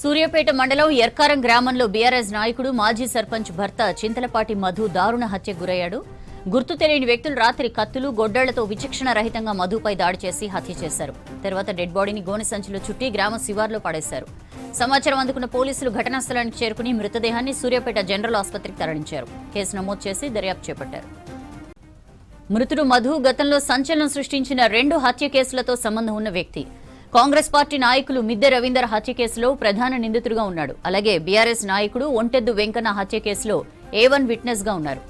సూర్యాపేట మండలం ఎర్కారం గ్రామంలో బీఆర్ఎస్ నాయకుడు మాజీ సర్పంచ్ భర్త చింతలపాటి మధు దారుణ హత్యకు గురయ్యాడు. గుర్తు తెలియని వ్యక్తులు రాత్రి కత్తులు గొడ్డళ్లతో విచక్షణ రహితంగా మధుపై దాడి చేసి హత్య చేశారు. తర్వాత డెడ్ బాడీని గోనె సంచిలో చుట్టి గ్రామ శివార్లో పడేశారు. సమాచారం అందుకున్న పోలీసులు ఘటనా స్థలానికి చేరుకుని మృతదేహాన్ని సూర్యాపేట జనరల్ ఆసుపత్రికి తరలించారు. కేసు నమోదు చేసి దర్యాప్తు చేపట్టారు. మృతుడు మధు గతంలో సంచలనం సృష్టించిన 2 హత్య కేసులతో సంబంధం ఉన్న వ్యక్తి. కాంగ్రెస్ పార్టీ నాయకులు మిద్దె రవీందర్ హత్య కేసులో ప్రధాన నిందితుడిగా ఉన్నాడు. అలాగే బీఆర్ఎస్ నాయకుడు ఒంటెద్దు వెంకన్న హత్య కేసులో A1 విట్నెస్ గా ఉన్నారు.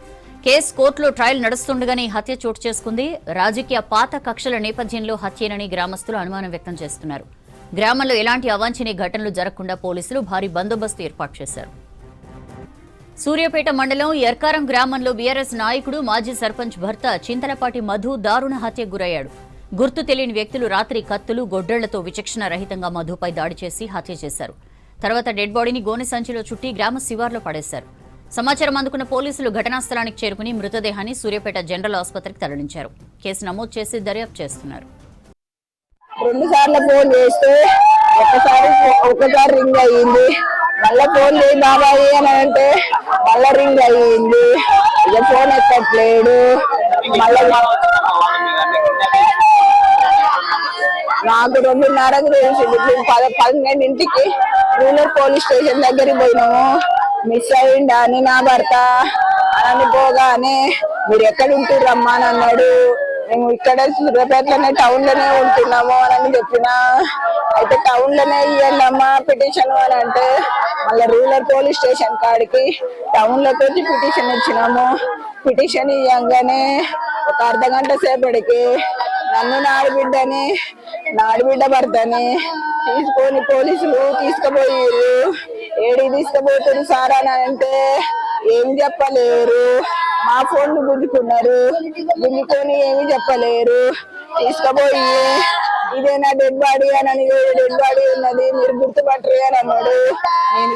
కేసు కోర్టులో ట్రయల్ నడుస్తుండగానే హత్య చోటు చేసుకుంది. రాజకీయ పాత కక్షల నేపథ్యంలో హత్యేనని గ్రామస్తులు అనుమానం వ్యక్తం చేస్తున్నారు. గ్రామంలో ఎలాంటి అవాంఛనీయ ఘటనలు జరగకుండా పోలీసులు భారీ బందోబస్తు ఏర్పాటు చేశారు. సూర్యాపేట మండలం ఎర్కారం గ్రామంలో బీఆర్ఎస్ నాయకుడు మాజీ సర్పంచ్ భర్త చింతలపాటి మధు దారుణ హత్యకు గురయ్యాడు. గుర్తు తెలియని వ్యక్తులు రాత్రి కత్తులు గొడ్డళ్లతో విచక్షణ రహితంగా మధుపై దాడి చేసి హత్య చేశారు. తర్వాత డెడ్ బాడీని గోనె సంచిలో చుట్టి గ్రామ శివార్లో పడేశారు. సమాచారం అందుకున్న పోలీసులు ఘటనా స్థలానికి చేరుకుని మృతదేహాన్ని సూర్యాపేట జనరల్ ఆసుపత్రికి తరలించారు. కేసు నమోదు చేసి దర్యాప్తు చేస్తున్నారు. 2 సార్లు ఫోన్ చేస్తే ఒకసారి రింగ్ అయ్యింది. మళ్ళా ఫోన్ చేయి బాబాయి అని అంటే మళ్ళా రింగ్ అయ్యింది. ఇక ఫోన్ ఎక్కట్లేడు. మళ్ళా నాకు 2:30కి తెలిసింది. 12ంటికి రూరల్ పోలీస్ స్టేషన్ దగ్గరికి పోయినాము. మిస్ అయ్యిండా అని నా భర్త అని పోగానే మీరు ఎక్కడ ఉంటుర్రమ్మా అని అన్నాడు. మేము ఇక్కడ సూర్యాపేటలోనే టౌన్ లోనే ఉంటున్నాము అని చెప్పిన. అయితే టౌన్ లోనే ఇవ్వండమ్మా పిటిషన్ అని అంటే మళ్ళీ రూరల్ పోలీస్ స్టేషన్ కాడికి టౌన్ లోకి వచ్చి పిటిషన్ ఇచ్చినాము. పిటిషన్ ఇవ్వగానే ఒక అర్ధగంట సేపటికి నన్ను నాడిబిడ్డ భర్తని తీసుకొని పోలీసులు తీసుకుపోయారు. ఏడికి తీసుకుపోతారు సార్ అని అంటే ఏం చెప్పలేరు. మా ఫోన్లు గుంజుకొని ఏమి చెప్పలేరు. తీసుకుపోయి ఇదేనా డెడ్ బాడీ అని, డెడ్ బాడీ ఉన్నది మీరు గుర్తుపట్టరు అని అన్నాడు. నేను